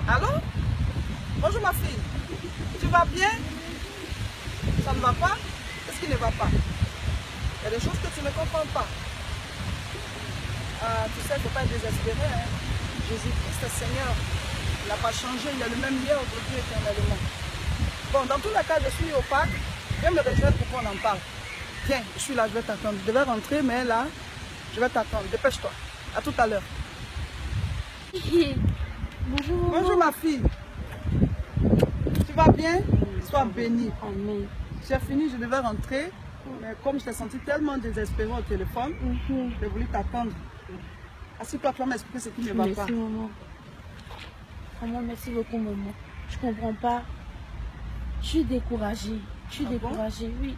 Allô? Bonjour ma fille. Tu vas bien? Ça ne va pas? Qu'est-ce qui ne va pas? Il y a des choses que tu ne comprends pas. Tu sais, il ne faut pas être désespéré. Hein? Jésus-Christ, Seigneur, il n'a pas changé. Il est le même hier, aujourd'hui, éternellement. Bon, dans tous les cas, je suis au parc. Viens me rejoindre pour qu'on en parle. Viens, je suis là, je vais t'attendre. Je devais rentrer, mais là, je vais t'attendre. Dépêche-toi. À tout à l'heure. Bonjour. Bonjour ma fille. Tu vas bien? Sois bénie. Amen. J'ai fini, je devais rentrer. Mais comme je t'ai senti tellement désespérée au téléphone, j'ai voulu t'attendre. Assieds-toi, tu vas m'expliquer ce qui ne va pas. Merci maman. Vraiment, merci beaucoup maman. Je comprends pas. Je suis découragée. Je suis découragée, bon? Oui.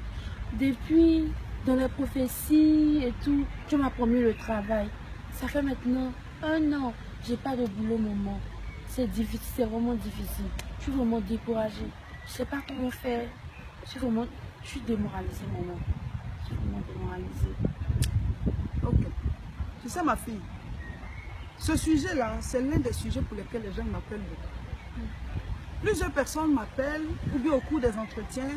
Depuis, dans les prophéties et tout, tu m'as promis le travail. Ça fait maintenant 1 an. J'ai pas de boulot maman. C'est difficile, c'est vraiment difficile. Je suis vraiment découragée. Je sais pas comment faire. Je suis démoralisée maman. Je suis vraiment démoralisée. Ok. Tu sais ma fille, ce sujet-là, c'est l'un des sujets pour lesquels les gens m'appellent beaucoup. Plusieurs personnes m'appellent, ou bien au cours des entretiens,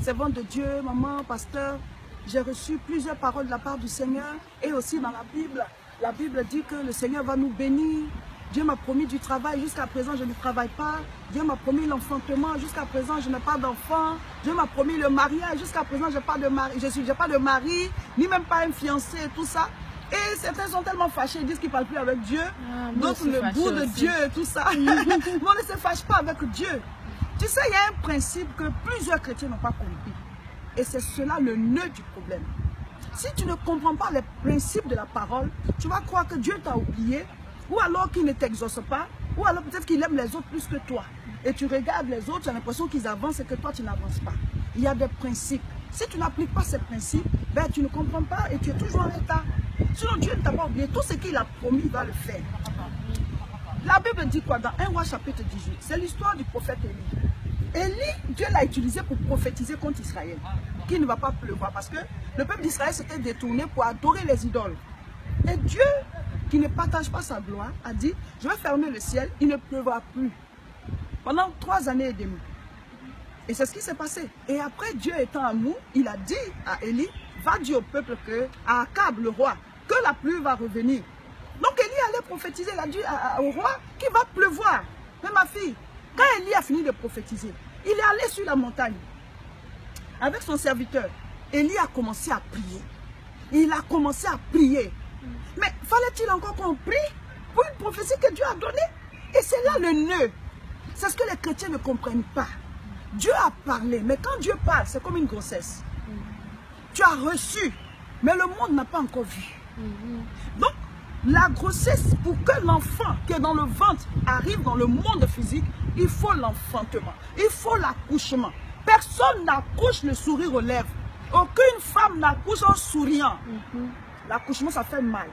servante de Dieu, maman, pasteur, j'ai reçu plusieurs paroles de la part du Seigneur, et aussi dans la Bible dit que le Seigneur va nous bénir. Dieu m'a promis du travail, jusqu'à présent je ne travaille pas. Dieu m'a promis l'enfantement, jusqu'à présent je n'ai pas d'enfant. Dieu m'a promis le mariage, jusqu'à présent je n'ai pas de mari, pas de mari, ni même pas un fiancé et tout ça. Et certains sont tellement fâchés, ils disent qu'ils ne parlent plus avec Dieu. D'autres le bout de Dieu et tout ça. Mais on ne se fâche pas avec Dieu. Tu sais, il y a un principe que plusieurs chrétiens n'ont pas compris. Et c'est cela le nœud du problème. Si tu ne comprends pas les principes de la parole, tu vas croire que Dieu t'a oublié, ou alors qu'il ne t'exauce pas, ou alors peut-être qu'il aime les autres plus que toi. Et tu regardes les autres, tu as l'impression qu'ils avancent et que toi tu n'avances pas. Il y a des principes. Si tu n'appliques pas ces principes, ben, tu ne comprends pas et tu es toujours en état. Sinon Dieu ne t'a pas oublié. Tout ce qu'il a promis, il va le faire. La Bible dit quoi dans 1 Roi chapitre 18? C'est l'histoire du prophète Élie. Élie, Dieu l'a utilisé pour prophétiser contre Israël, qu'il ne va pas pleuvoir parce que le peuple d'Israël s'était détourné pour adorer les idoles. Et Dieu, qui ne partage pas sa gloire, a dit, je vais fermer le ciel, il ne pleuvra plus. Pendant 3 années et demie. Et c'est ce qui s'est passé. Et après, Dieu étant amour, il a dit à Élie, va dire au peuple à Akab, le roi, que la pluie va revenir. Donc Élie allait prophétiser, il a dit au roi qu'il va pleuvoir. Mais ma fille, quand Élie a fini de prophétiser, il est allé sur la montagne avec son serviteur. Élie a commencé à prier. Il a commencé à prier. Mais fallait-il encore qu'on prie pour une prophétie que Dieu a donnée? Et c'est là le nœud. C'est ce que les chrétiens ne comprennent pas. Dieu a parlé, mais quand Dieu parle, c'est comme une grossesse. Tu as reçu, mais le monde n'a pas encore vu. Donc, la grossesse, pour que l'enfant qui est dans le ventre arrive dans le monde physique, il faut l'enfantement, il faut l'accouchement. Personne n'accouche le sourire aux lèvres. Aucune femme n'accouche en souriant. L'accouchement, ça fait mal.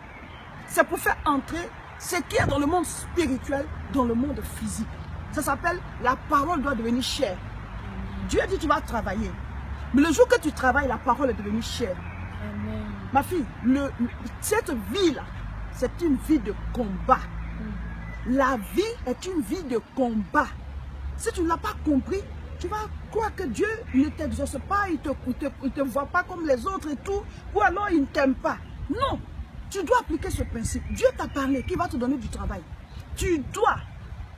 C'est pour faire entrer ce qui est dans le monde spirituel, dans le monde physique. Ça s'appelle, la parole doit devenir chère. Dieu dit, tu vas travailler. Mais le jour que tu travailles, la parole est devenue chère. Amen. Ma fille, cette vie-là, c'est une vie de combat. La vie est une vie de combat. Si tu ne l'as pas compris, tu vas croire que Dieu ne t'exauce pas, il ne te voit pas comme les autres et tout, ou alors il ne t'aime pas. Non, tu dois appliquer ce principe. Dieu t'a parlé, qui va te donner du travail. Tu dois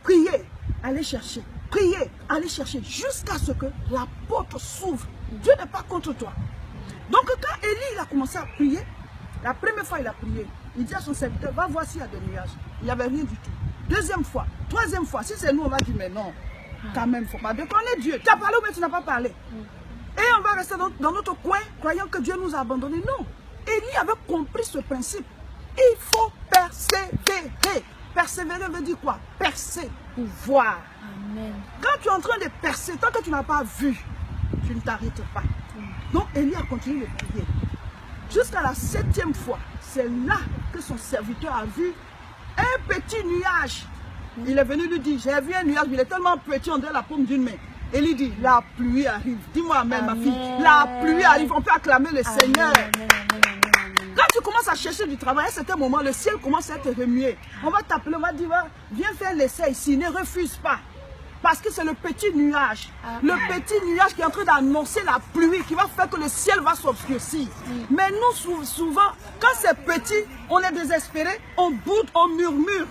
prier, aller chercher, prier, aller chercher, jusqu'à ce que la porte s'ouvre. Dieu n'est pas contre toi. Donc quand Élie il a commencé à prier, la première fois il a prié, il dit à son serviteur, va voir s'il y a des nuages. Il n'y avait rien du tout. Deuxième fois, troisième fois, si c'est nous, on va dire, mais non, quand même, il ne faut pas déconner Dieu. Tu as parlé ou bien tu n'as pas parlé? Et on va rester dans notre coin, croyant que Dieu nous a abandonnés. Non. Élie avait compris ce principe. Il faut persévérer. Persévérer veut dire quoi? Percer, pour voir. Amen. Quand tu es en train de percer, tant que tu n'as pas vu, tu ne t'arrêtes pas. Donc Élie a continué de prier. Jusqu'à la 7e fois, c'est là que son serviteur a vu un petit nuage. Il est venu lui dire, j'ai vu un nuage, il est tellement petit, on dirait la paume d'une main. Élie dit, la pluie arrive. Dis-moi amen, ma fille. La pluie arrive, on peut acclamer le Seigneur. Amen. Quand tu commences à chercher du travail, à un certain moment, le ciel commence à être remué. On va t'appeler, on va dire, viens faire l'essai ici, ne refuse pas. Parce que c'est le petit nuage. Le petit nuage qui est en train d'annoncer la pluie, qui va faire que le ciel va s'obscurcir. Mais nous, souvent, quand c'est petit, on est désespéré, on boude, on murmure.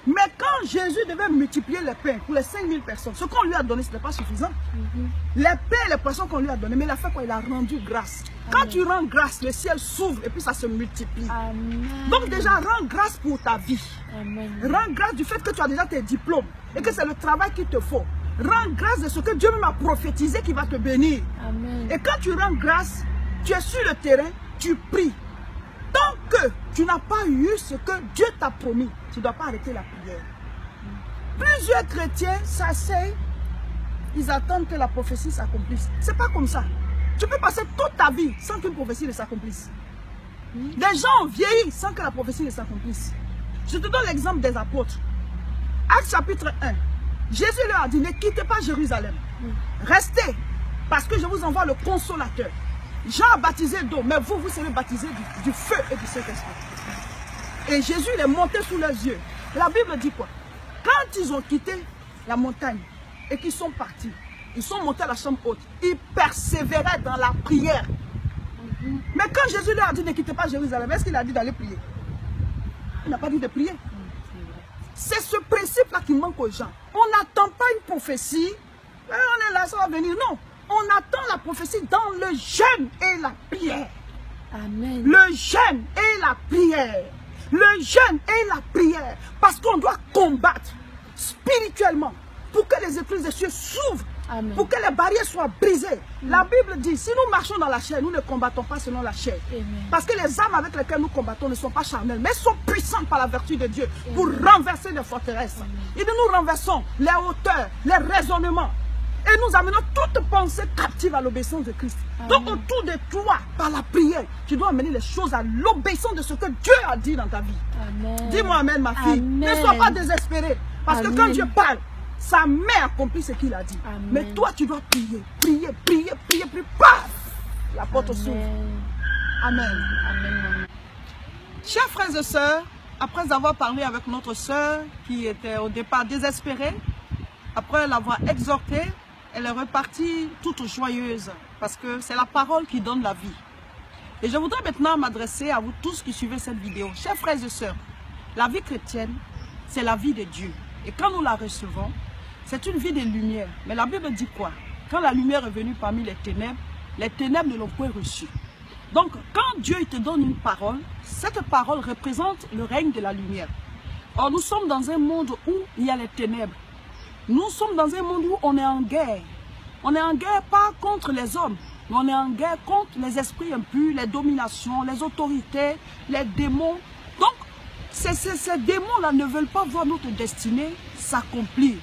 Mais quand Jésus devait multiplier les pains pour les 5000 personnes, ce qu'on lui a donné, ce n'était pas suffisant. Les pains et les poissons qu'on lui a donné, mais il a fait quoi? Il a rendu grâce. Quand tu rends grâce, le ciel s'ouvre et puis ça se multiplie. Amen. Donc déjà, rends grâce pour ta vie. Amen. Rends grâce du fait que tu as déjà tes diplômes et que c'est le travail qu'il te faut. Rends grâce de ce que Dieu m'a prophétisé qui va te bénir. Amen. Et quand tu rends grâce, tu es sur le terrain, tu pries. Tant que tu n'as pas eu ce que Dieu t'a promis, tu ne dois pas arrêter la prière. Plusieurs chrétiens s'asseyent, ils attendent que la prophétie s'accomplisse. Ce n'est pas comme ça. Tu peux passer toute ta vie sans qu'une prophétie ne s'accomplisse. Des gens vieillissent sans que la prophétie ne s'accomplisse. Je te donne l'exemple des apôtres. Actes chapitre 1. Jésus leur a dit, ne quittez pas Jérusalem. Restez, parce que je vous envoie le consolateur. Jean a baptisé d'eau, mais vous, vous serez baptisés du feu et du Saint-Esprit. Et Jésus il est monté sous leurs yeux. La Bible dit quoi? Quand ils ont quitté la montagne et qu'ils sont partis, ils sont montés à la chambre haute, ils persévéraient dans la prière. Mais quand Jésus leur a dit ne quittez pas Jérusalem, est-ce qu'il a dit d'aller prier? Il n'a pas dit de prier. C'est ce principe-là qui manque aux gens. On n'attend pas une prophétie, on est là, ça va venir. Non, on attend la prophétie dans le jeûne et la prière. Amen. Le jeûne et la prière. Le jeûne et la prière. Parce qu'on doit combattre spirituellement pour que les écluses des cieux s'ouvrent. Amen. Pour que les barrières soient brisées. La Bible dit, si nous marchons dans la chair, nous ne combattons pas selon la chair. Amen. Parce que les armes avec lesquelles nous combattons ne sont pas charnelles, mais sont puissantes par la vertu de Dieu pour renverser les forteresses. Et nous renversons les hauteurs, les raisonnements. Et nous amenons toute pensée captive à l'obéissance de Christ. Amen. Donc autour de toi, par la prière, tu dois amener les choses à l'obéissance de ce que Dieu a dit dans ta vie. Dis-moi amen, ma fille. Amen. Ne sois pas désespéré. Parce Amen. que quand Dieu parle, sa main accomplit ce qu'il a dit. Amen. Mais toi, tu dois prier, prier, prier, prier, prier. Paf! La porte s'ouvre. Amen. Amen. Chers frères et sœurs, après avoir parlé avec notre sœur qui était au départ désespérée, après l'avoir exhortée, elle est repartie toute joyeuse parce que c'est la parole qui donne la vie. Et je voudrais maintenant m'adresser à vous tous qui suivez cette vidéo. Chers frères et sœurs, la vie chrétienne, c'est la vie de Dieu. Et quand nous la recevons, c'est une vie de lumière. Mais la Bible dit quoi? Quand la lumière est venue parmi les ténèbres ne l'ont point reçue. Donc, quand Dieu te donne une parole, cette parole représente le règne de la lumière. Or, nous sommes dans un monde où il y a les ténèbres. Nous sommes dans un monde où on est en guerre. On est en guerre pas contre les hommes, mais on est en guerre contre les esprits impurs, les dominations, les autorités, les démons. Donc, ces démons-là ne veulent pas voir notre destinée s'accomplir.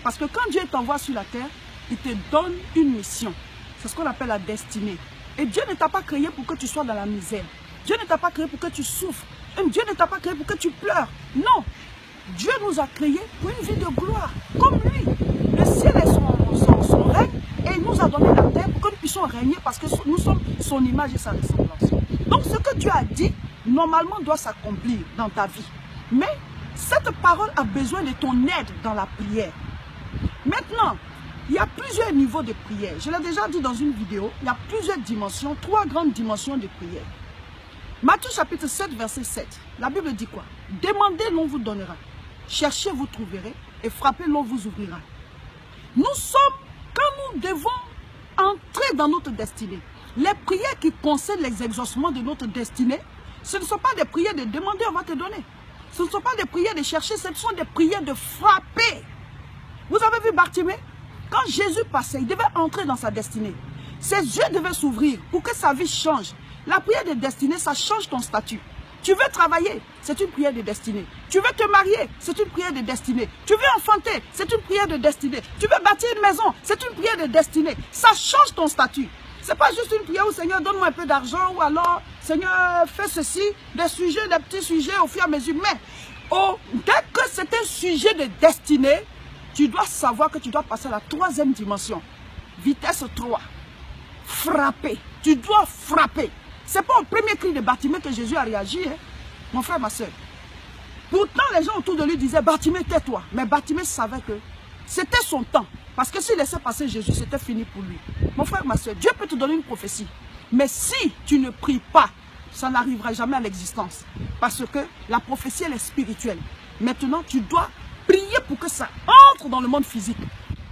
Parce que quand Dieu t'envoie sur la terre, il te donne une mission. C'est ce qu'on appelle la destinée. Et Dieu ne t'a pas créé pour que tu sois dans la misère. Dieu ne t'a pas créé pour que tu souffres. Et Dieu ne t'a pas créé pour que tu pleures. Non. Dieu nous a créés pour une vie de gloire. Comme lui. Le ciel est son règne. Et il nous a donné la terre pour que nous puissions régner parce que nous sommes son image et sa ressemblance. Donc ce que Dieu a dit, normalement doit s'accomplir dans ta vie. Mais cette parole a besoin de ton aide dans la prière. Maintenant, il y a plusieurs niveaux de prière. Je l'ai déjà dit dans une vidéo, il y a plusieurs dimensions, 3 grandes dimensions de prière. Matthieu chapitre 7, verset 7. La Bible dit quoi? Demandez, l'on vous donnera. Cherchez, vous trouverez. Et frappez, l'on vous ouvrira. Nous sommes, quand nous devons entrer dans notre destinée, les prières qui concernent les exaucements de notre destinée, ce ne sont pas des prières de demander, on va te donner. Ce ne sont pas des prières de chercher, ce sont des prières de frapper. Vous avez vu Bartimée? Quand Jésus passait, il devait entrer dans sa destinée. Ses yeux devaient s'ouvrir pour que sa vie change. La prière de destinée, ça change ton statut. Tu veux travailler, c'est une prière de destinée. Tu veux te marier, c'est une prière de destinée. Tu veux enfanter, c'est une prière de destinée. Tu veux bâtir une maison, c'est une prière de destinée. Ça change ton statut. Ce n'est pas juste une prière où Seigneur, donne-moi un peu d'argent ou alors Seigneur, fais ceci, des sujets, des petits sujets au fur et à mesure. Mais dès que c'est un sujet de destinée, tu dois savoir que tu dois passer à la 3e dimension. Vitesse 3. Frapper. Tu dois frapper. C'est pas au premier cri de Bartimée que Jésus a réagi, hein, mon frère, ma soeur. Pourtant, les gens autour de lui disaient, Bartimée, tais-toi. Mais Bartimée savait que c'était son temps. Parce que s'il laissait passer Jésus, c'était fini pour lui. Mon frère, ma soeur, Dieu peut te donner une prophétie. Mais si tu ne pries pas, ça n'arrivera jamais à l'existence. Parce que la prophétie, elle est spirituelle. Maintenant, tu dois prier pour que ça entre dans le monde physique.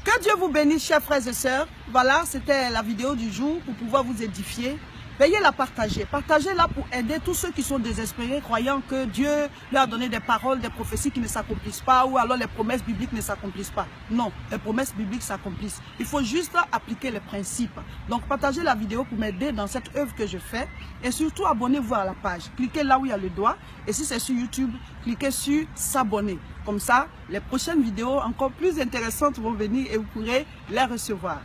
Que Dieu vous bénisse, chers frères et sœurs. Voilà, c'était la vidéo du jour pour pouvoir vous édifier. Veuillez la partager. Partagez-la pour aider tous ceux qui sont désespérés, croyant que Dieu leur a donné des paroles, des prophéties qui ne s'accomplissent pas, ou alors les promesses bibliques ne s'accomplissent pas. Non, les promesses bibliques s'accomplissent. Il faut juste appliquer les principes. Donc, partagez la vidéo pour m'aider dans cette œuvre que je fais. Et surtout, abonnez-vous à la page. Cliquez là où il y a le doigt. Et si c'est sur YouTube, cliquez sur s'abonner. Comme ça, les prochaines vidéos encore plus intéressantes vont venir et vous pourrez les recevoir.